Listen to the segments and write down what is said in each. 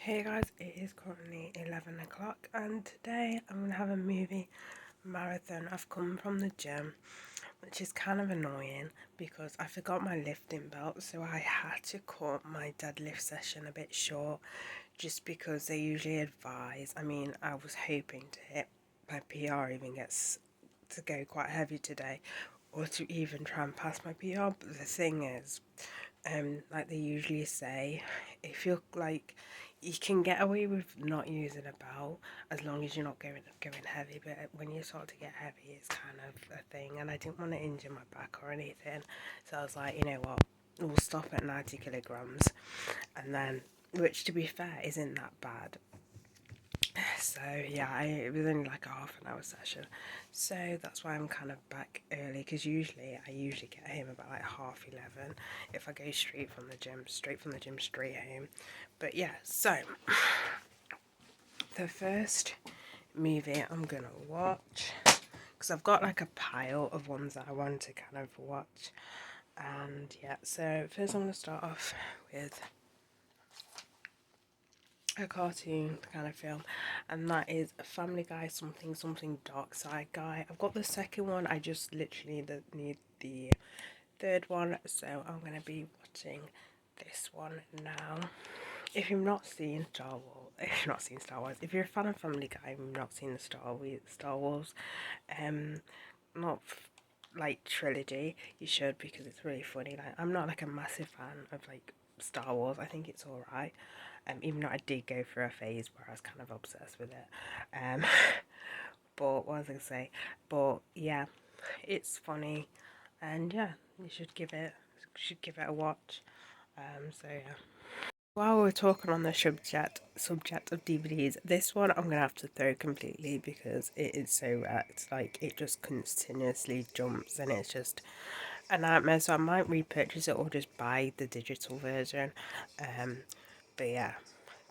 Hey guys, it is currently 11 o'clock and today I'm going to have a movie marathon. I've come from the gym, which is kind of annoying because I forgot my lifting belt, so I had to cut my deadlift session a bit short just because they usually advise. I was hoping to hit my PR, even gets to go quite heavy today, or to even try and pass my PR, but the thing is, like they usually say, if you're like, you can get away with not using a belt as long as you're not going heavy, but when you start to get heavy, it's kind of a thing. And I didn't want to injure my back or anything, so I was like, you know what, we'll stop at 90 kilograms, and then, which to be fair isn't that bad. So yeah, it was only like a half an hour session, so that's why I'm kind of back early, because I usually get home about like 11:30 if I go straight from the gym, straight home. But yeah, so the first movie I'm gonna watch, because I've got like a pile of ones that I want to kind of watch, and yeah, so first I'm gonna start off with a cartoon kind of film, and that is Family Guy something Dark Side Guy. I've got the second one, I just literally need the third one, so I'm gonna be watching this one now. If you've not seen Star Wars, if you're a fan of Family Guy and you've not seen the Star Wars, not like trilogy, you should, because it's really funny. Like, I'm not like a massive fan of like Star Wars. I think it's alright. Even though I did go through a phase where I was kind of obsessed with it. But what was I gonna say? But yeah, it's funny, and yeah, you should give it a watch. So yeah. While we're talking on the subject of DVDs, this one I'm gonna have to throw completely because it is so wrecked. Like, it just continuously jumps and it's just a nightmare. So I might repurchase it or just buy the digital version. But yeah,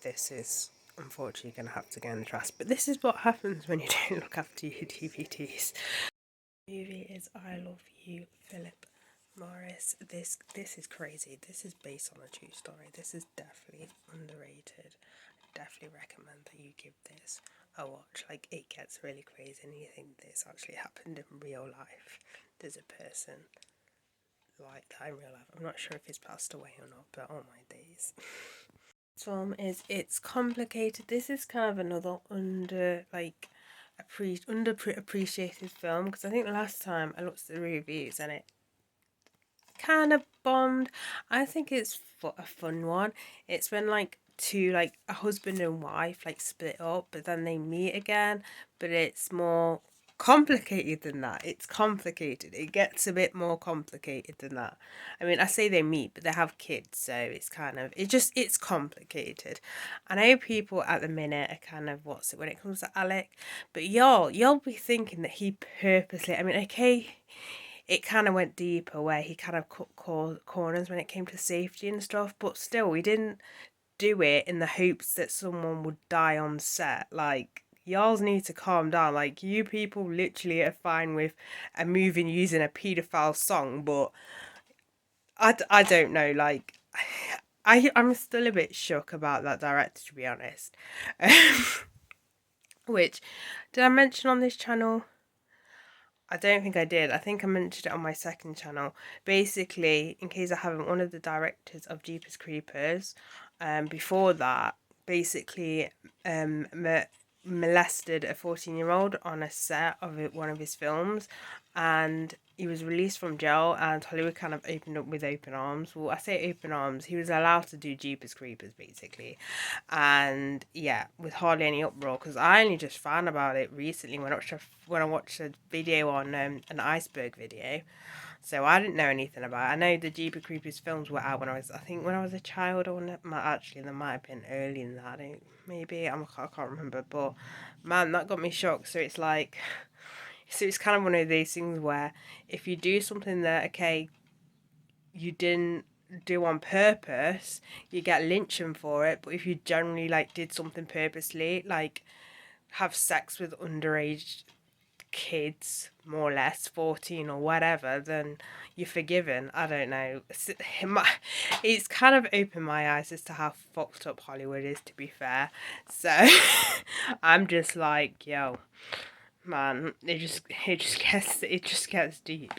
this is unfortunately gonna have to go in the trash. But this is what happens when you don't look after your DVDs. The movie is I Love You, Philip Morris. This is crazy. This is based on a true story. This is definitely underrated. I definitely recommend that you give this a watch. Like, it gets really crazy and you think this actually happened in real life. There's a person like that in real life. I'm not sure if he's passed away or not, but oh my days. This film is, it's complicated. This is kind of another underappreciated film, because I think the last time I looked at the reviews and it kind of bombed. I think it's a fun one. It's when like two, like a husband and wife, like split up, but then they meet again, but it's more complicated than that. It's complicated. It gets a bit more complicated than that. I say they meet, but they have kids, so it's kind of, it's complicated. I know people at the minute are kind of, what's it when it comes to Alec, but y'all be thinking that he purposely, okay, it kind of went deeper where he kind of cut corners when it came to safety and stuff, but still, we didn't do it in the hopes that someone would die on set. Like, y'all need to calm down. Like, you people literally are fine with a movie using a paedophile song, but I don't know. Like, I'm still a bit shook about that director, to be honest. Which, did I mention on this channel? I don't think I did. I think I mentioned it on my second channel. Basically, in case I haven't, one of the directors of Jeepers Creepers, before that, basically, molested a 14-year-old on a set of one of his films, and he was released from jail, and Hollywood kind of opened up with open arms. Well, I say open arms, he was allowed to do Jeepers Creepers, basically. And yeah, with hardly any uproar, because I only just found about it recently when I watched a video on an iceberg video. So I didn't know anything about it. I know the Jeepers Creepers films were out I think when I was a child, or actually there might have been earlier than that. I can't remember, but man, that got me shocked. So it's like, so it's kind of one of these things where if you do something that, okay, you didn't do on purpose, you get lynching for it. But if you generally like did something purposely, like have sex with underage kids, more or less 14 or whatever, then you're forgiven. I don't know. It's kind of opened my eyes as to how fucked up Hollywood is, to be fair. So I'm just like, yo, man, it just gets deep.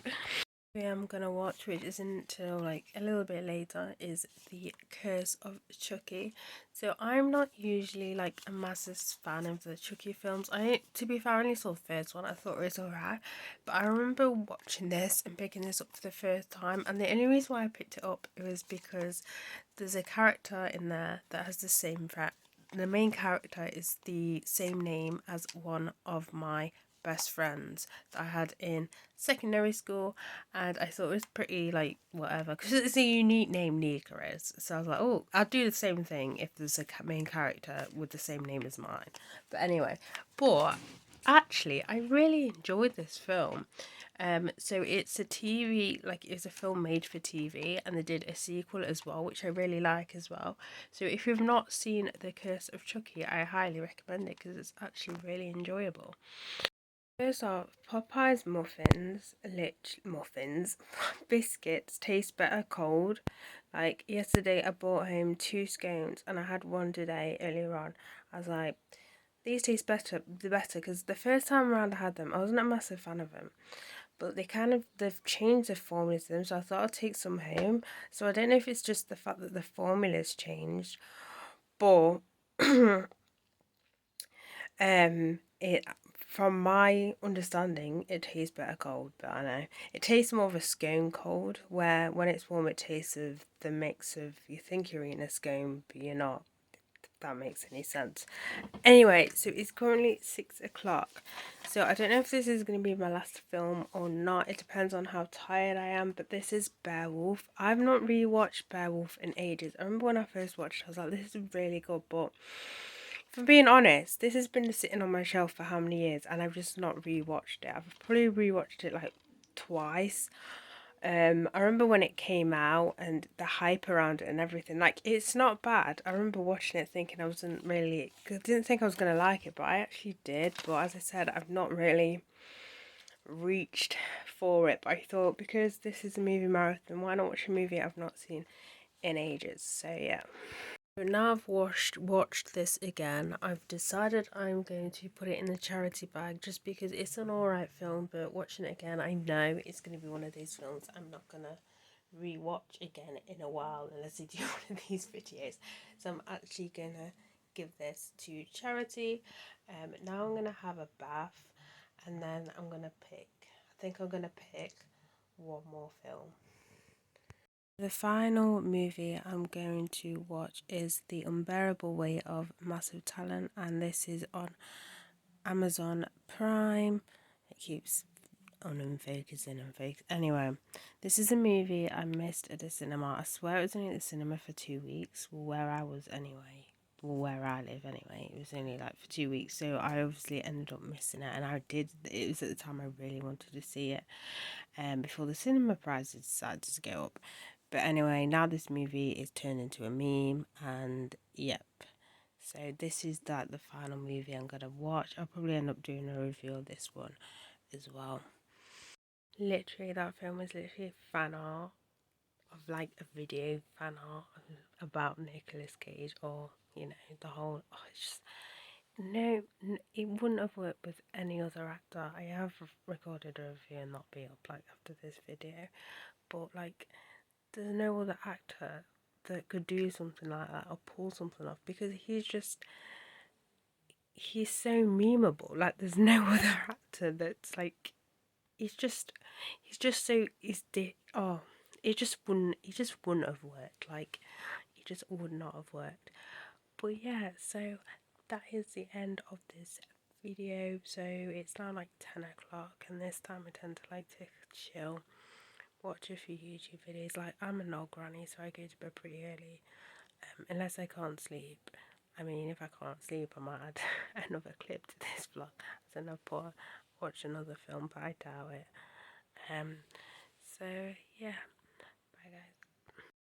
I'm gonna watch, which isn't until like a little bit later, is The Curse of Chucky. So I'm not usually like a massive fan of the Chucky films. To be fair, I only saw the first one. I thought it was alright, but I remember watching this and picking this up for the first time, and the only reason why I picked it up was because there's a character in there that has the same the main character is the same name as one of my best friends that I had in secondary school, and I thought it was pretty like whatever because it's a unique name, Nicaris. So I was like, oh, I'll do the same thing if there's a main character with the same name as mine. But anyway, but actually, I really enjoyed this film. So it's a TV, like it's a film made for TV, and they did a sequel as well, which I really like as well. So if you've not seen The Curse of Chucky, I highly recommend it because it's actually really enjoyable. Those are Popeye's muffins, biscuits taste better cold. Like yesterday, I brought home 2 scones and I had one today earlier on. I was like, these taste better, because the first time around I had them, I wasn't a massive fan of them. But they've changed the formula to them, so I thought I'd take some home. So I don't know if it's just the fact that the formula's changed, but it from my understanding, it tastes better cold, but I know it tastes more of a scone cold, where when it's warm, it tastes of the mix of you think you're eating a scone, but you're not. If that makes any sense. Anyway, so it's currently 6 o'clock. So I don't know if this is going to be my last film or not. It depends on how tired I am, but this is Beowulf. I've not rewatched Beowulf in ages. I remember when I first watched it, I was like, this is really good, but if I'm being honest, this has been sitting on my shelf for how many years and I've just not rewatched it. I've probably rewatched it like twice. I remember when it came out and the hype around it and everything. Like, it's not bad. I remember watching it thinking I didn't think I was gonna like it, but I actually did. But as I said, I've not really reached for it. But I thought because this is a movie marathon, why not watch a movie I've not seen in ages? So yeah. So now I've watched this again, I've decided I'm going to put it in the charity bag just because it's an alright film, but watching it again, I know it's going to be one of these films I'm not going to rewatch again in a while unless I do one of these videos. So I'm actually going to give this to charity. Now I'm going to have a bath and then I'm going to pick one more film. The final movie I'm going to watch is The Unbearable Weight of Massive Talent, and this is on Amazon Prime. It keeps unfocusing. Anyway, this is a movie I missed at the cinema. I swear it was only at the cinema for 2 weeks, where I was anyway. Well, where I live anyway. It was only like for 2 weeks, so I obviously ended up missing it, and it was at the time I really wanted to see it, before the cinema prices decided to go up. But anyway, now this movie is turned into a meme, and yep. So this is the final movie I'm gonna watch. I'll probably end up doing a review of this one as well. Literally, that film was literally fan art of like a video fan art about Nicolas Cage, or the whole. Oh, it's just no, it wouldn't have worked with any other actor. I have recorded a review and not be up like after this video, but like there's no other actor that could do something like that or pull something off because he's so memeable. Like there's no other actor that's like he's just so oh it just wouldn't have worked. Like it just would not have worked. But yeah, so that is the end of this video. So it's now like 10 o'clock and this time I tend to like to chill, watch a few YouTube videos. Like I'm an old granny, so I go to bed pretty early, unless I can't sleep. I mean, if I can't sleep, I might add another clip to this vlog. So I'll watch another film, but I doubt it. So yeah,